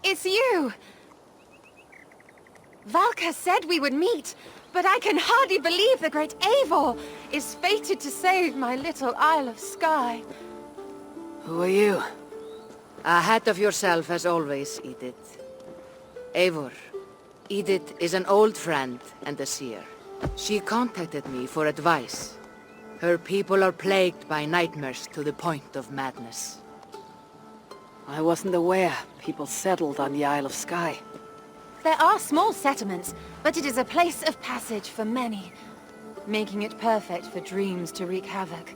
It's you! Valka said we would meet, but I can hardly believe the great Eivor is fated to save my little Isle of Skye. Who are you? Ahead of yourself as always, Edith. Eivor. Edith is an old friend and a seer. She contacted me for advice. Her people are plagued by nightmares to the point of madness. I wasn't aware people settled on the Isle of Skye. There are small settlements, but it is a place of passage for many, making it perfect for dreams to wreak havoc.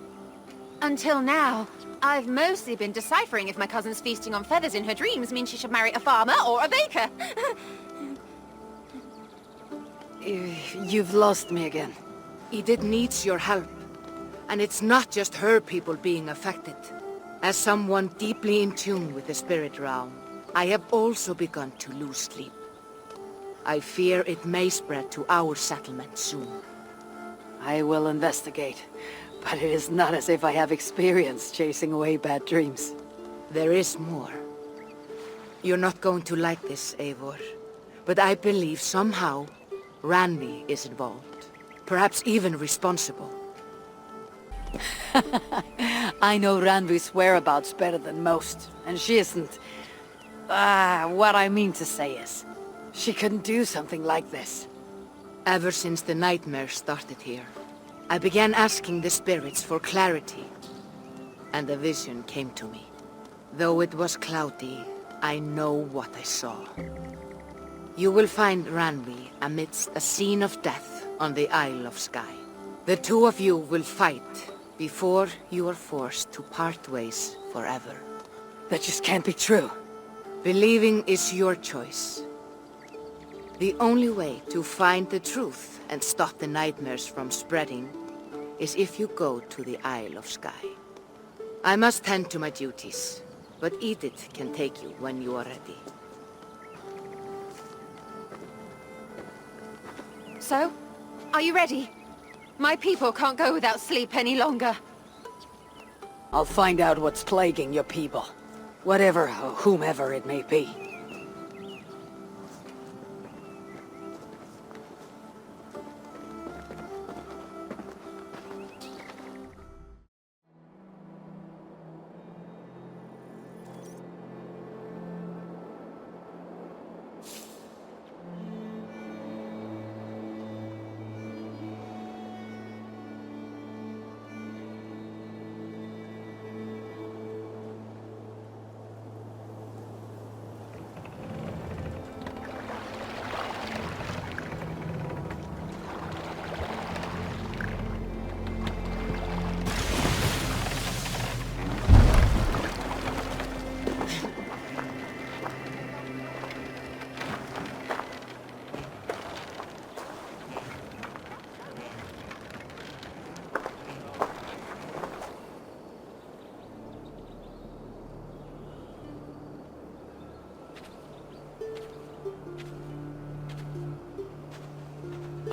Until now, I've mostly been deciphering if my cousin's feasting on feathers in her dreams means she should marry a farmer or a baker. You've lost me again. Edith needs your help. And it's not just her people being affected. As someone deeply in tune with the spirit realm, I have also begun to lose sleep. I fear it may spread to our settlement soon. I will investigate, but it is not as if I have experience chasing away bad dreams. There is more. You're not going to like this, Eivor, but I believe somehow Randvi is involved. Perhaps even responsible. I know Randvi's whereabouts better than most, and she isn't... what I mean to say is, she couldn't do something like this. Ever since the nightmare started here, I began asking the spirits for clarity, and a vision came to me. Though it was cloudy, I know what I saw. You will find Randvi amidst a scene of death on the Isle of Skye. The two of you will fight before you are forced to part ways forever. That just can't be true. Believing is your choice. The only way to find the truth and stop the nightmares from spreading is if you go to the Isle of Skye. I must tend to my duties, but Edith can take you when you are ready. So, are you ready? My people can't go without sleep any longer. I'll find out what's plaguing your people. Whatever or whomever it may be.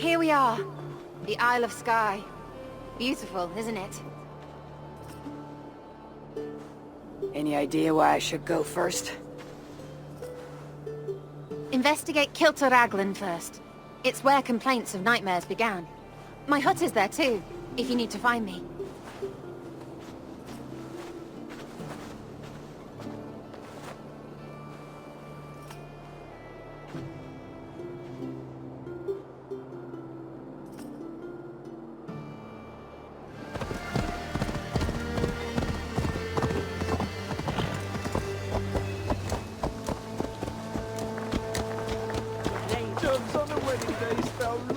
Here we are, the Isle of Skye. Beautiful, isn't it? Any idea where I should go first? Investigate Kilter Raglan first. It's where complaints of nightmares began. My hut is there too, if you need to find me.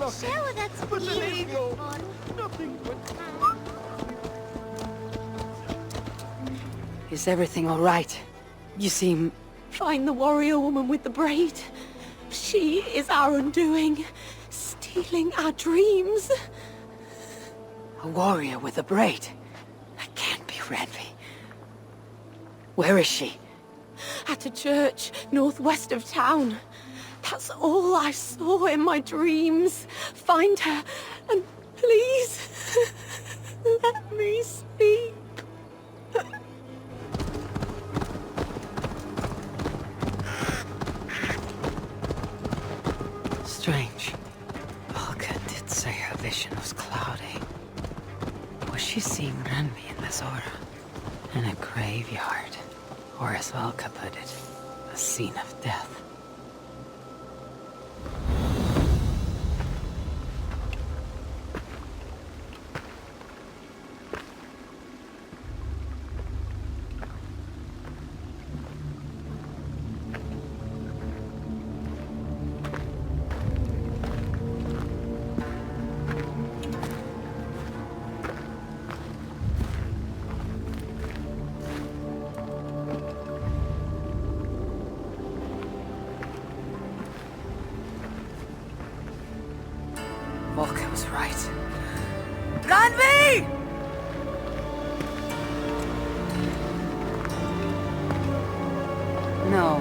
Shower, that's beautiful. Is everything all right? You seem... Find the warrior woman with the braid. She is our undoing, stealing our dreams. A warrior with a braid? That can't be Randvi. Where is she? At a church northwest of town. That's all I saw in my dreams. Find her, and please, let me sleep. vision was cloudy. Was she seeing Randvi in this aura? In a graveyard, or as Valka put it, a scene of death. Volker was right. Randvi! No.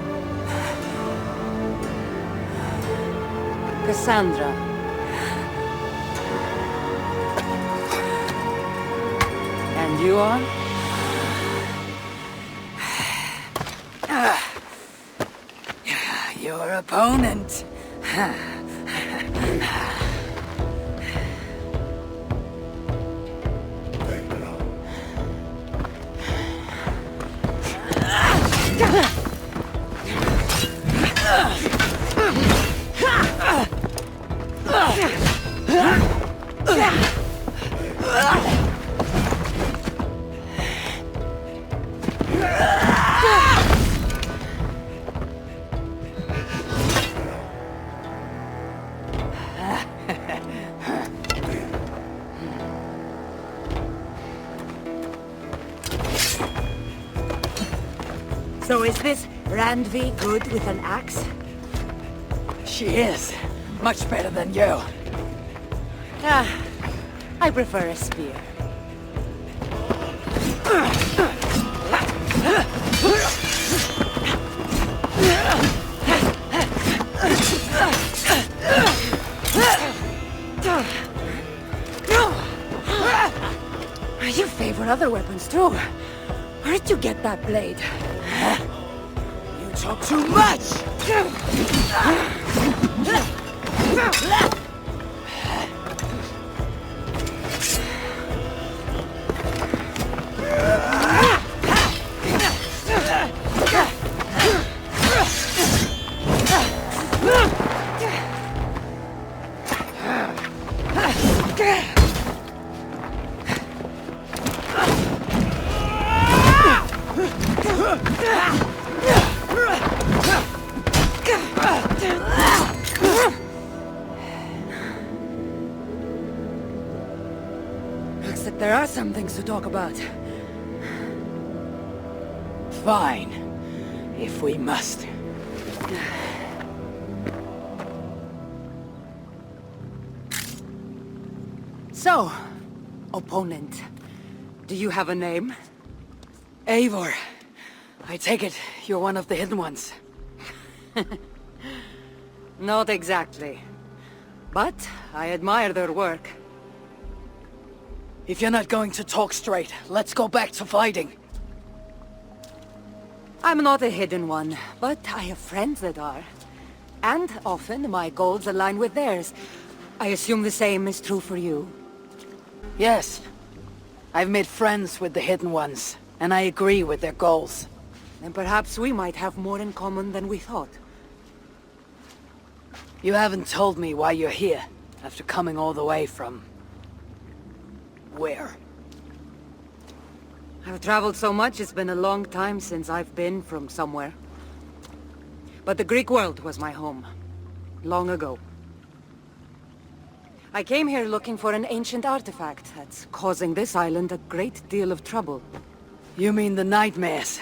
Cassandra. And you are? Your opponent. So is this Randvi good with an axe? She is. Much better than you. I prefer a spear. You favor other weapons too. Where'd you get that blade? You talk too much! Looks like there are some things to talk about. Fine. If we must. So, opponent, do you have a name? Eivor. I take it you're one of the hidden ones. Not exactly. But I admire their work. If you're not going to talk straight, let's go back to fighting. I'm not a hidden one, but I have friends that are. And often my goals align with theirs. I assume the same is true for you. Yes. I've made friends with the hidden ones, and I agree with their goals. Then perhaps we might have more in common than we thought. You haven't told me why you're here, after coming all the way from... where? I've traveled so much, it's been a long time since I've been from somewhere. But the Greek world was my home. Long ago. I came here looking for an ancient artifact that's causing this island a great deal of trouble. You mean the nightmares?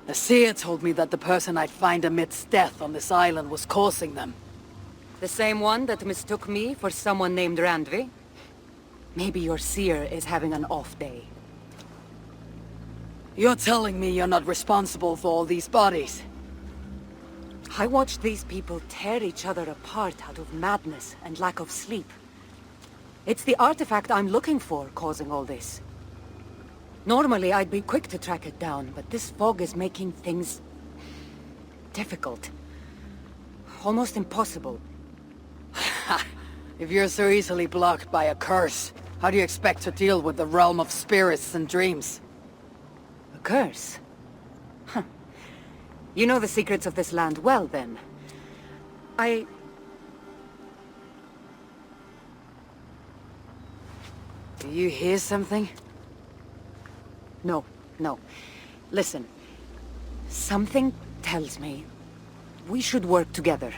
The seer told me that the person I'd find amidst death on this island was causing them. The same one that mistook me for someone named Randvi? Maybe your seer is having an off day. You're telling me you're not responsible for all these bodies? I watched these people tear each other apart out of madness and lack of sleep. It's the artifact I'm looking for causing all this. Normally I'd be quick to track it down, but this fog is making things... difficult. Almost impossible. If you're so easily blocked by a curse, how do you expect to deal with the realm of spirits and dreams? A curse? Huh. You know the secrets of this land well, then. Do you hear something? No, no. Listen. Something tells me we should work together.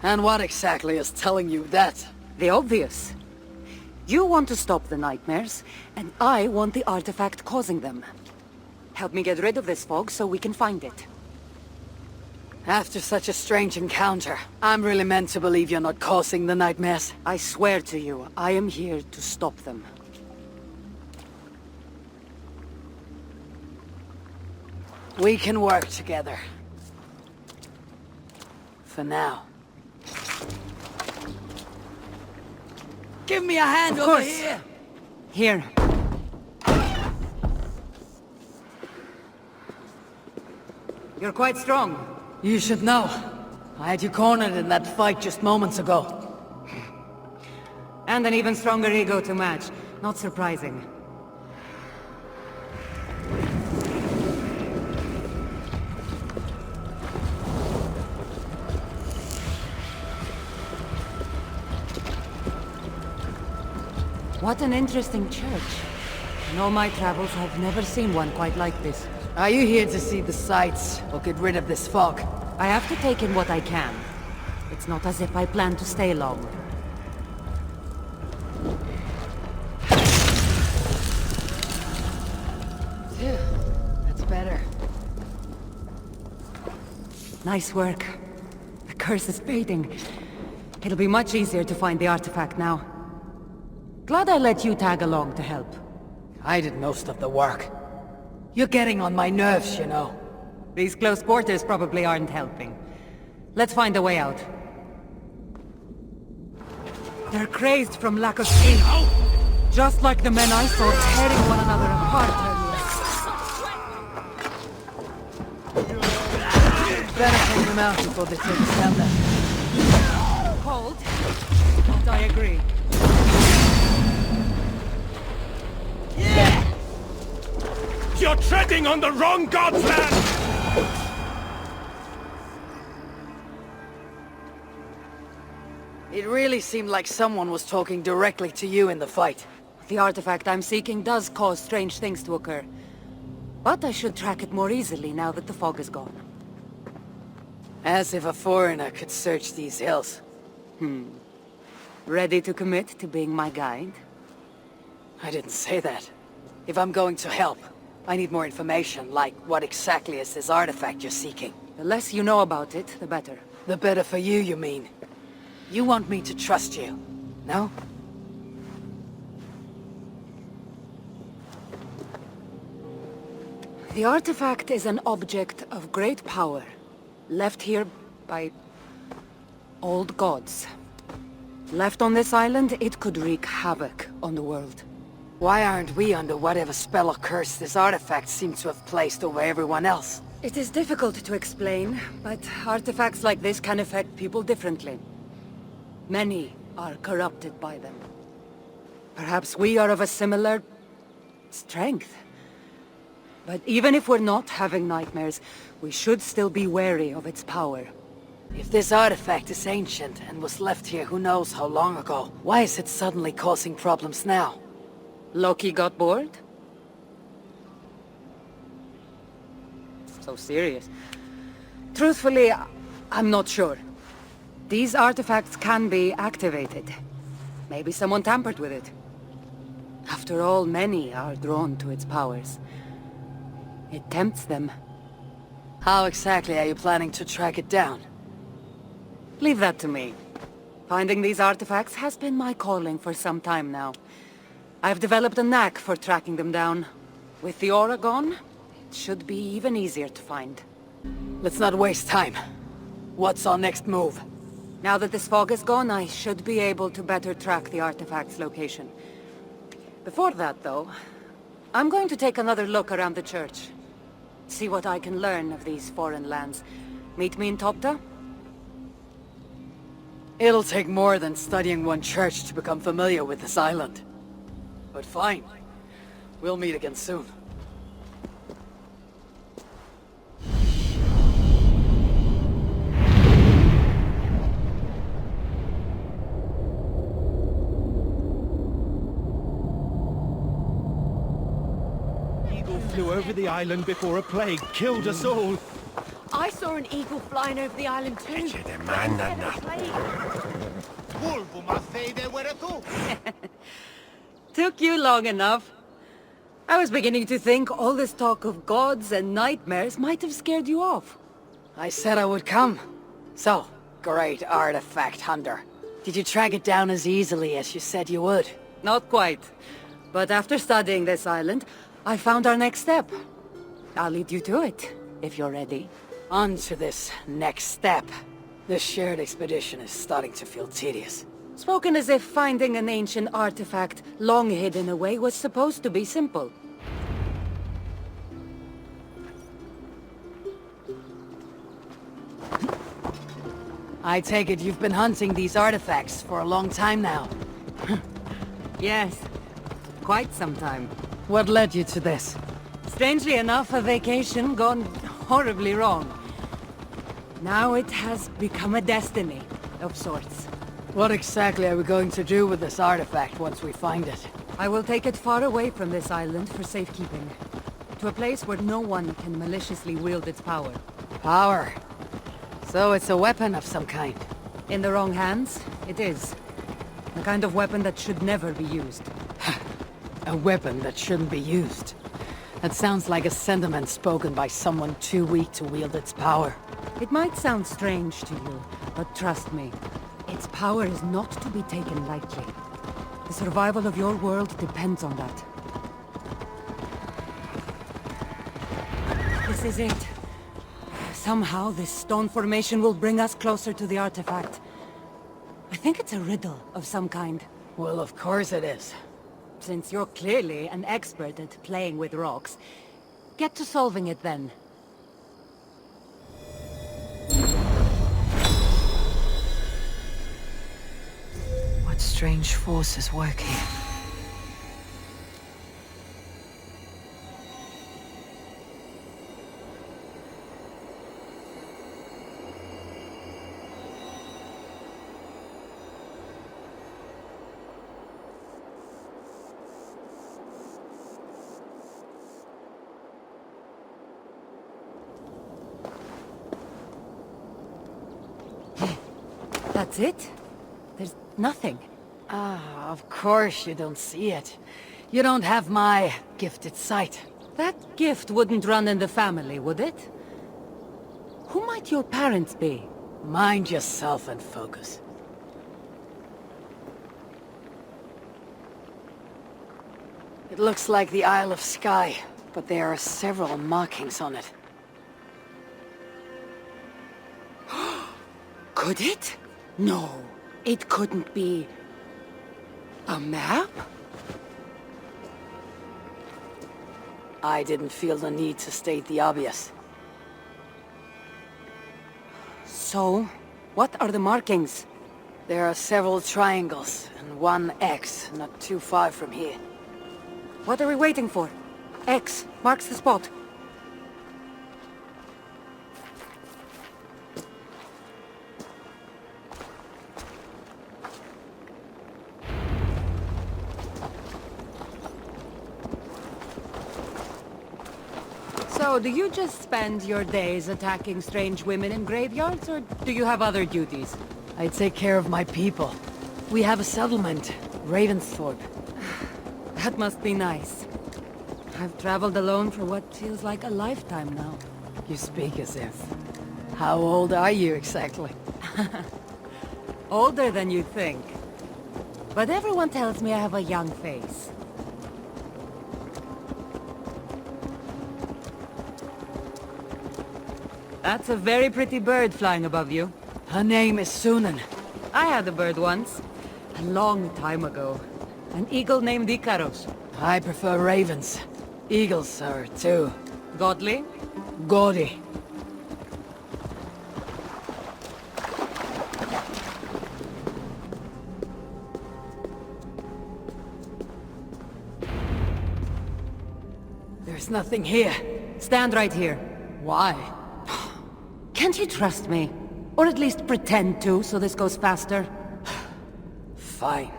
And what exactly is telling you that? The obvious. You want to stop the nightmares, and I want the artifact causing them. Help me get rid of this fog so we can find it. After such a strange encounter, I'm really meant to believe you're not causing the nightmares. I swear to you, I am here to stop them. We can work together. For now. Give me a hand Of over course. here! Here. You're quite strong. You should know. I had you cornered in that fight just moments ago. And an even stronger ego to match. Not surprising. What an interesting church. In all my travels, I've never seen one quite like this. Are you here to see the sights, or get rid of this fog? I have to take in what I can. It's not as if I plan to stay long. Phew, that's better. Nice work. The curse is fading. It'll be much easier to find the artifact now. Glad I let you tag along to help. I did most of the work. You're getting on my nerves, you know. These close quarters probably aren't helping. Let's find a way out. They're crazed from lack of sleep. Just like the men I saw tearing one another apart earlier. Better take them out before they take us down there. Cold, but I agree. You're treading on the wrong god's land! It really seemed like someone was talking directly to you in the fight. The artifact I'm seeking does cause strange things to occur. But I should track it more easily now that the fog is gone. As if a foreigner could search these hills. Ready to commit to being my guide? I didn't say that. If I'm going to help, I need more information, like what exactly is this artifact you're seeking? The less you know about it, the better. The better for you, you mean? You want me to trust you, no? The artifact is an object of great power, left here by old gods. Left on this island, it could wreak havoc on the world. Why aren't we under whatever spell or curse this artifact seems to have placed over everyone else? It is difficult to explain, but artifacts like this can affect people differently. Many are corrupted by them. Perhaps we are of a similar strength. But even if we're not having nightmares, we should still be wary of its power. If this artifact is ancient and was left here who knows how long ago, why is it suddenly causing problems now? Loki got bored? So serious. Truthfully, I'm not sure. These artifacts can be activated. Maybe someone tampered with it. After all, many are drawn to its powers. It tempts them. How exactly are you planning to track it down? Leave that to me. Finding these artifacts has been my calling for some time now. I've developed a knack for tracking them down. With the aura gone, it should be even easier to find. Let's not waste time. What's our next move? Now that this fog is gone, I should be able to better track the artifact's location. Before that, though, I'm going to take another look around the church. See what I can learn of these foreign lands. Meet me in Topta? It'll take more than studying one church to become familiar with this island. But fine. We'll meet again soon. Eagle flew over the island before a plague killed us all. I saw an eagle flying over the island too. Took you long enough. I was beginning to think all this talk of gods and nightmares might have scared you off. I said I would come. So, great artifact hunter. Did you track it down as easily as you said you would? Not quite. But after studying this island, I found our next step. I'll lead you to it, if you're ready. On to this next step. This shared expedition is starting to feel tedious. Spoken as if finding an ancient artifact long hidden away was supposed to be simple. I take it you've been hunting these artifacts for a long time now. Yes, quite some time. What led you to this? Strangely enough, a vacation gone horribly wrong. Now it has become a destiny, of sorts. What exactly are we going to do with this artifact once we find it? I will take it far away from this island for safekeeping. To a place where no one can maliciously wield its power. Power. So it's a weapon of some kind. In the wrong hands, it is. The kind of weapon that should never be used. A weapon that shouldn't be used. That sounds like a sentiment spoken by someone too weak to wield its power. It might sound strange to you, but trust me, its power is not to be taken lightly. The survival of your world depends on that. This is it. Somehow this stone formation will bring us closer to the artifact. I think it's a riddle of some kind. Well, of course it is. Since you're clearly an expert at playing with rocks, get to solving it then. What strange force is working? That's it? There's nothing. Ah, of course you don't see it. You don't have my gifted sight. That gift wouldn't run in the family, would it? Who might your parents be? Mind yourself and focus. It looks like the Isle of Skye, but there are several markings on it. Could it? No, it couldn't be... a map? I didn't feel the need to state the obvious. So, what are the markings? There are several triangles, and one X not too far from here. What are we waiting for? X marks the spot. So, do you just spend your days attacking strange women in graveyards, or do you have other duties? I take care of my people. We have a settlement, Ravensthorpe. That must be nice. I've traveled alone for what feels like a lifetime now. You speak as if. How old are you exactly? Older than you think. But everyone tells me I have a young face. That's a very pretty bird flying above you. Her name is Sunan. I had a bird once. A long time ago. An eagle named Ikaros. I prefer ravens. Eagles are too. Godly? Gaudy. There's nothing here. Stand right here. Why? Can't you trust me? Or at least pretend to, so this goes faster? Fine.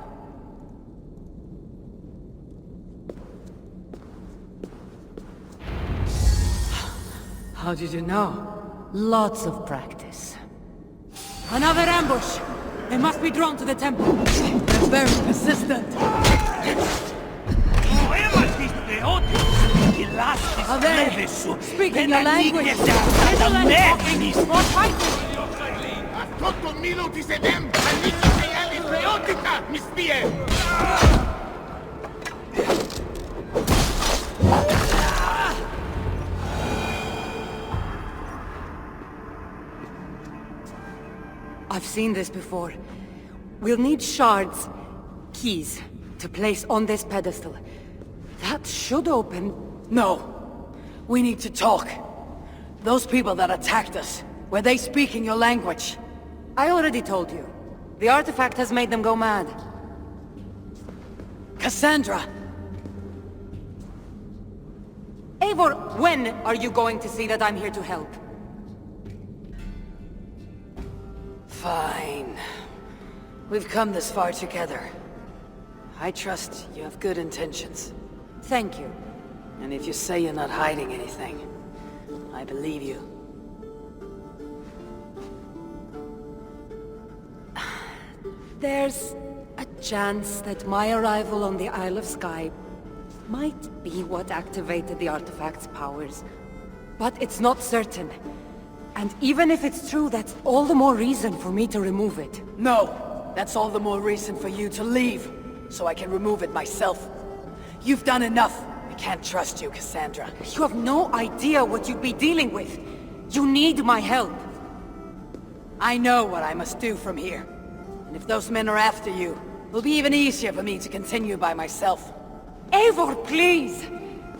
How did you know? Lots of practice. Another ambush! They must be drawn to the temple. They're very persistent. Are they speaking your language? More fighting! I've seen this before. We'll need shards, keys, to place on this pedestal. That should open... No. We need to talk. Those people that attacked us, were they speaking your language? I already told you. The artifact has made them go mad. Cassandra! Eivor, when are you going to see that I'm here to help? Fine. We've come this far together. I trust you have good intentions. Thank you. And if you say you're not hiding anything, I believe you. There's a chance that my arrival on the Isle of Skye might be what activated the artifact's powers. But it's not certain. And even if it's true, that's all the more reason for me to remove it. No! That's all the more reason for you to leave, so I can remove it myself. You've done enough. I can't trust you, Cassandra. You have no idea what you'd be dealing with. You need my help. I know what I must do from here. And if those men are after you, it'll be even easier for me to continue by myself. Eivor, please!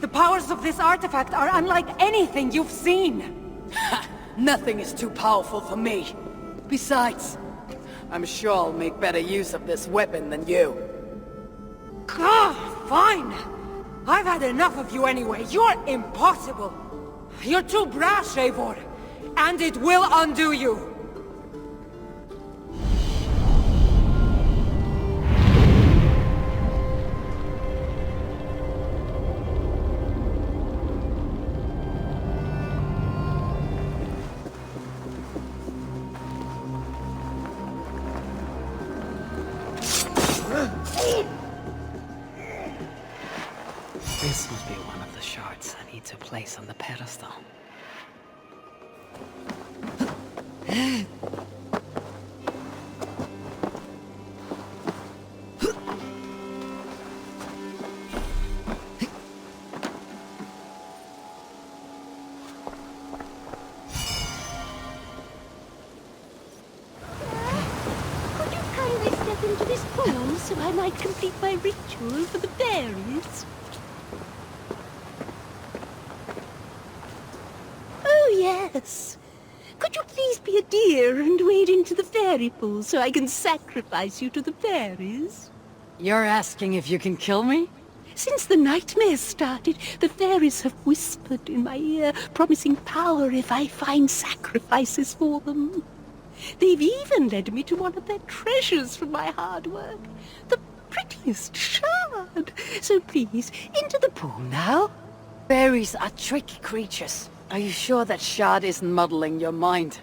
The powers of this artifact are unlike anything you've seen. Nothing is too powerful for me. Besides, I'm sure I'll make better use of this weapon than you. Fine! I've had enough of you anyway. You're impossible. You're too brash, Eivor. And it will undo you. This must be one of the shards I need to place on the pedestal. Could you kindly step into this pool so I might complete my ritual for the fairies? Oh, yes. Could you please be a dear and wade into the fairy pool so I can sacrifice you to the fairies? You're asking if you can kill me? Since the nightmare started, the fairies have whispered in my ear, promising power if I find sacrifices for them. They've even led me to one of their treasures from my hard work, the prettiest shard. So please, into the pool now. Fairies are tricky creatures. Are you sure that shard isn't muddling your mind?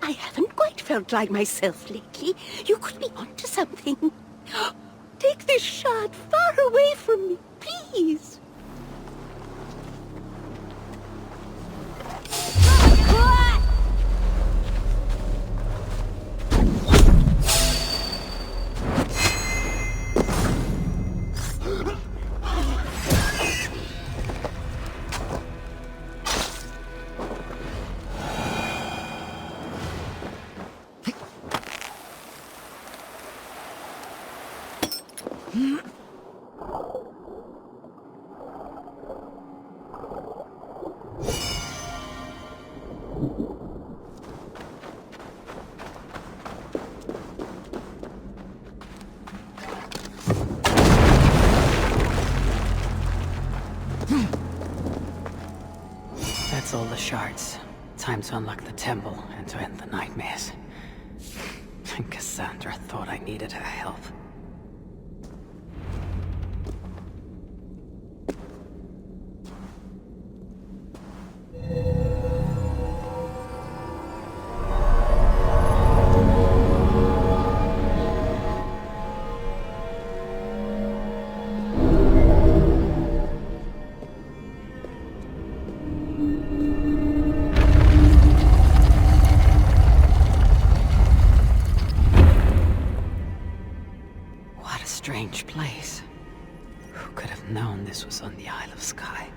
I haven't quite felt like myself lately. You could be onto something. Take this shard far away from me, please. all the shards. Time to unlock the temple and to end the nightmares. And Cassandra thought I needed her help. Strange place. Who could have known this was on the Isle of Skye?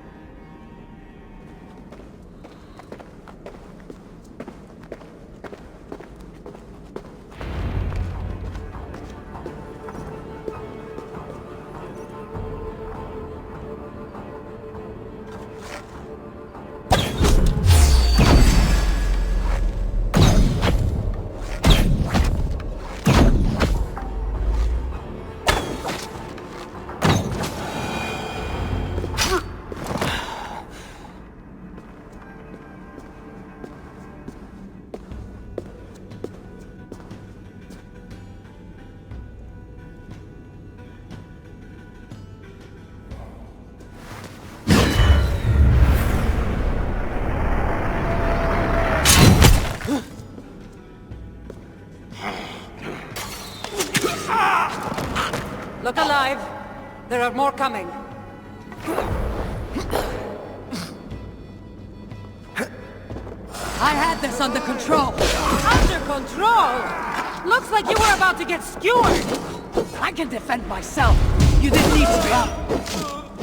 Look alive! There are more coming. I had this under control. Under control? Looks like you were about to get skewered. I can defend myself. You didn't need to come.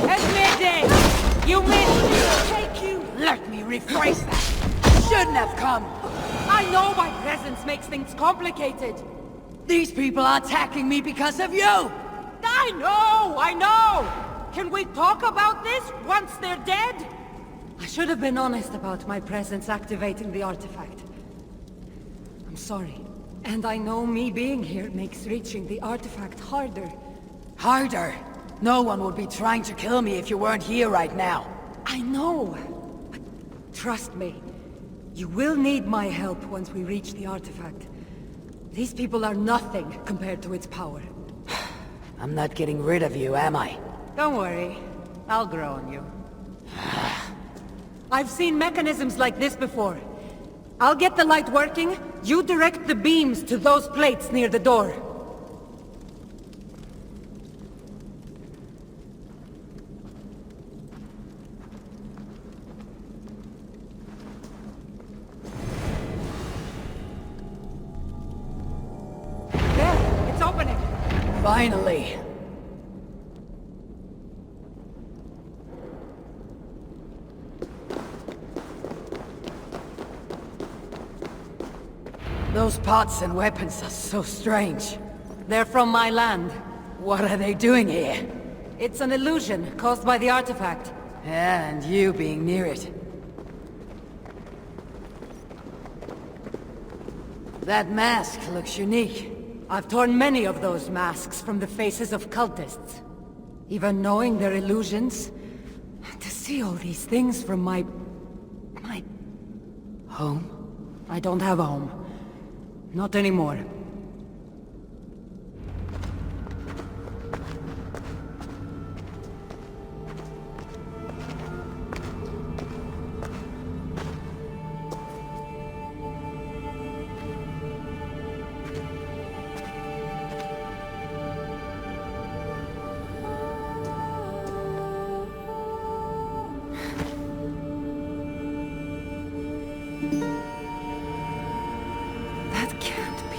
Admit you missed. Take you. Let me rephrase that. Shouldn't have come. I know my presence makes things complicated. These people are attacking me because of you! I know! Can we talk about this once they're dead? I should have been honest about my presence activating the artifact. I'm sorry. And I know me being here makes reaching the artifact harder. Harder? No one would be trying to kill me if you weren't here right now. I know. But trust me. You will need my help once we reach the artifact. These people are nothing compared to its power. I'm not getting rid of you, am I? Don't worry. I'll grow on you. I've seen mechanisms like this before. I'll get the light working. You direct the beams to those plates near the door. There, it's opening. Finally! Those pots and weapons are so strange. They're from my land. What are they doing here? It's an illusion caused by the artifact. Yeah, and you being near it. That mask looks unique. I've torn many of those masks from the faces of cultists. Even knowing they're illusions, to see all these things from my Home? I don't have a home. Not anymore. That can't be.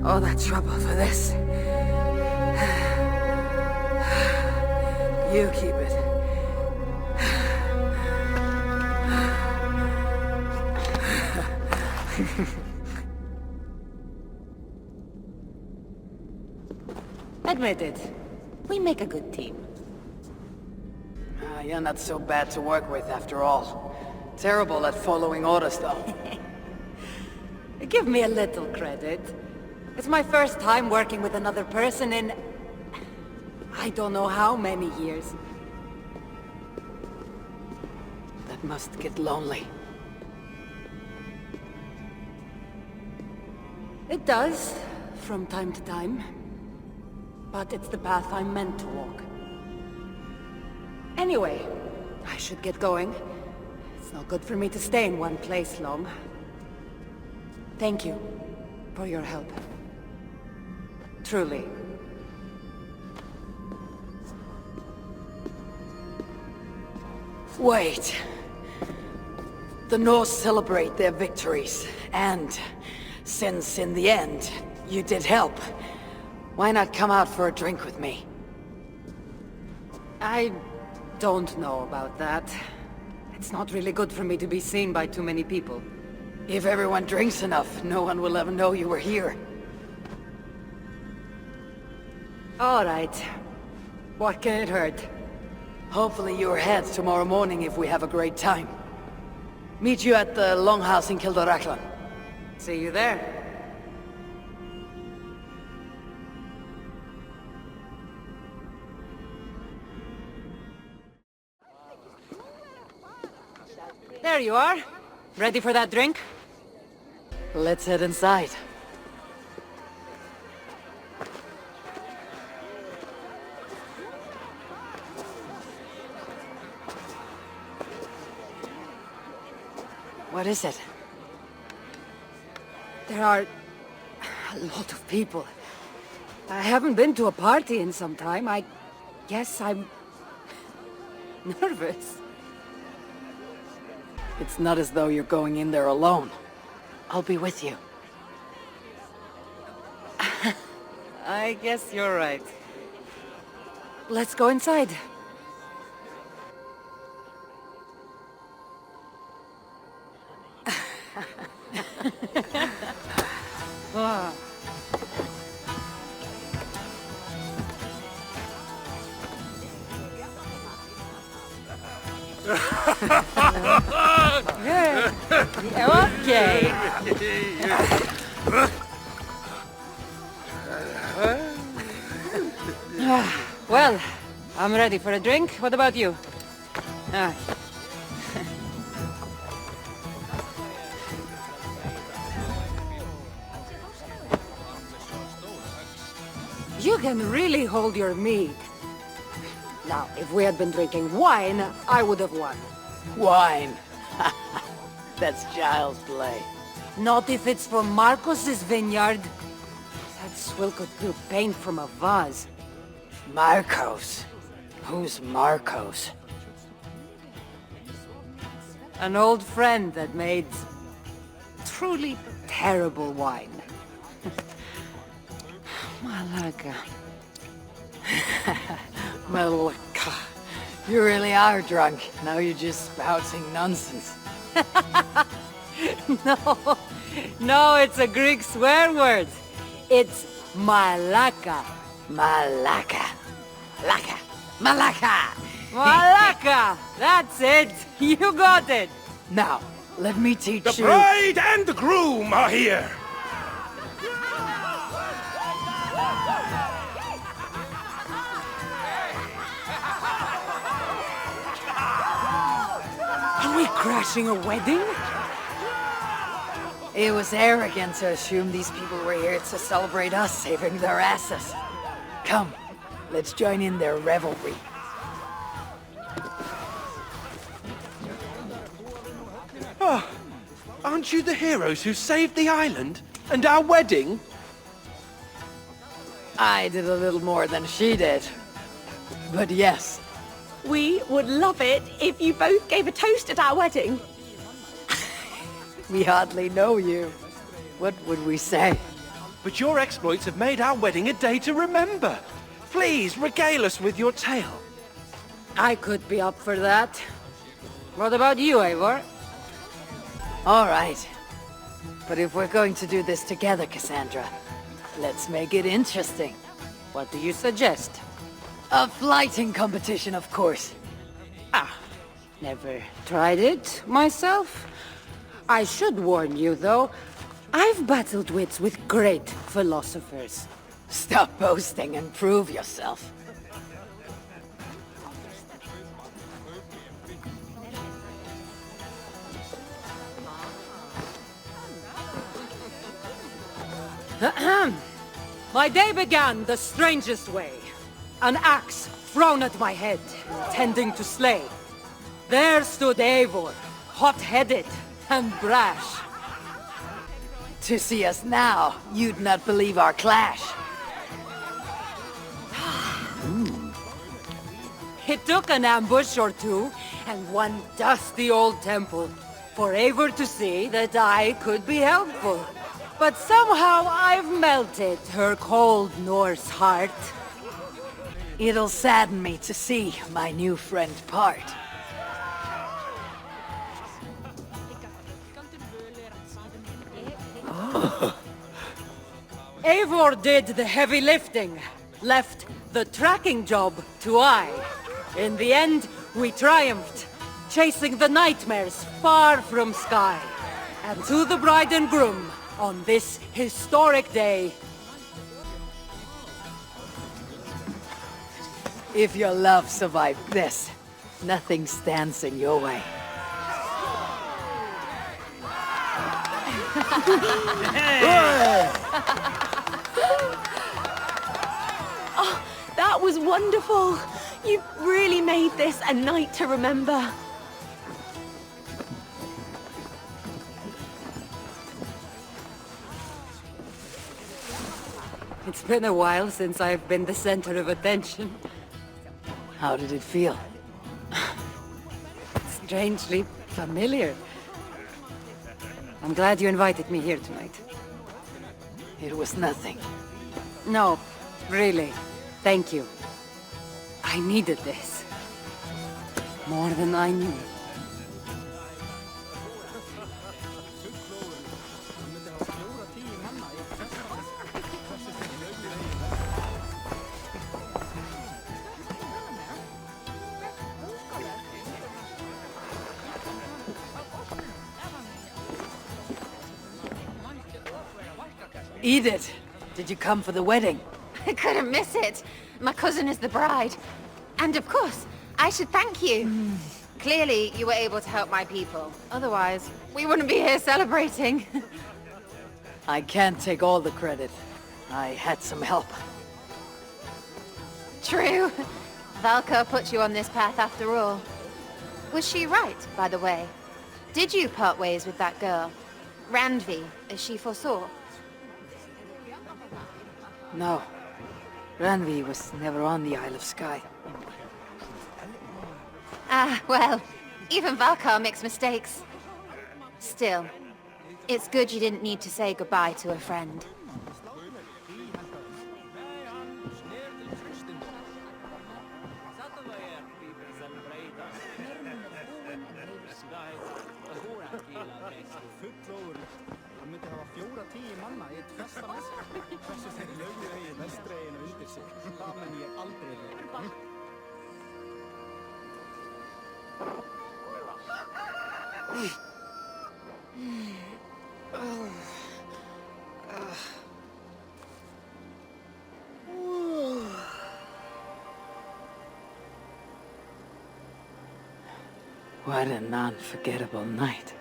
All that trouble for this. You keep it. Admit it. We make a good team. You're not so bad to work with after all. Terrible at following orders, though. Give me a little credit. It's my first time working with another person in... I don't know how many years. That must get lonely. It does, from time to time. But it's the path I'm meant to walk. Anyway, I should get going. It's not good for me to stay in one place long. Thank you for your help. Truly. Wait. The Norse celebrate their victories, and since in the end, you did help, why not come out for a drink with me? I don't know about that. It's not really good for me to be seen by too many people. If everyone drinks enough, no one will ever know you were here. All right. What can it hurt? Hopefully your head tomorrow morning if we have a great time. Meet you at the Longhouse in Kildoraklan. See you there. There you are. Ready for that drink? Let's head inside. What is it? There are a lot of people. I haven't been to a party in some time. I guess I'm nervous. It's not as though you're going in there alone. I'll be with you. I guess you're right. Let's go inside. Ah. Okay. Well, I'm ready for a drink. What about you? Ah. You can really hold your mead. Now, if we had been drinking wine, I would have won. Wine. That's child's play. Not if it's from Marcos's vineyard. That swill could do paint from a vase. Marcos. Who's Marcos? An old friend that made truly terrible wine. Malaga. Malaka. You really are drunk. Now you're just spouting nonsense. No, it's a Greek swear word. It's malaka. Malaka. Malaka. Malaka. Malaka! That's it! You got it! Now, let me teach The you... bride and the groom are here! Are we crashing a wedding? It was arrogant to assume these people were here to celebrate us saving their asses. Come, let's join in their revelry. Oh, aren't you the heroes who saved the island? And our wedding? I did a little more than she did. But yes. We would love it if you both gave a toast at our wedding. We hardly know you. What would we say? but your exploits have made our wedding a day to remember. Please, regale us with your tale. I could be up for that. What about you, Eivor? All right. But if we're going to do this together, Cassandra, let's make it interesting. What do you suggest? A flighting competition, of course. Never tried it myself. I should warn you, though. I've battled wits with great philosophers. Stop boasting and prove yourself. My day began the strangest way. An axe thrown at my head, intending to slay. There stood Eivor, hot-headed and brash. To see us now, you'd not believe our clash. It took an ambush or two, and one dusty old temple, for Eivor to see that I could be helpful. But somehow I've melted her cold Norse heart. It'll sadden me to see my new friend part. Eivor did the heavy lifting, left the tracking job to I. In the end, we triumphed, chasing the nightmares far from Sky. And to the bride and groom, on this historic day. If your love survived this, nothing stands in your way. Oh, that was wonderful. You really made this a night to remember. It's been a while since I've been the center of attention. How did it feel? Strangely familiar. I'm glad you invited me here tonight. It was nothing. No, really. Thank you. I needed this. More than I knew. Edith, did you come for the wedding? I couldn't miss it. My cousin is the bride. And of course, I should thank you. Clearly, you were able to help my people. Otherwise, we wouldn't be here celebrating. I can't take all the credit. I had some help. True. Valka put you on this path after all. Was she right, by the way? Did you part ways with that girl? Randvi, as she foresaw? No. Ranvi was never on the Isle of Skye. Ah, well, even Valkar makes mistakes. Still, it's good you didn't need to say goodbye to a friend. What an unforgettable night.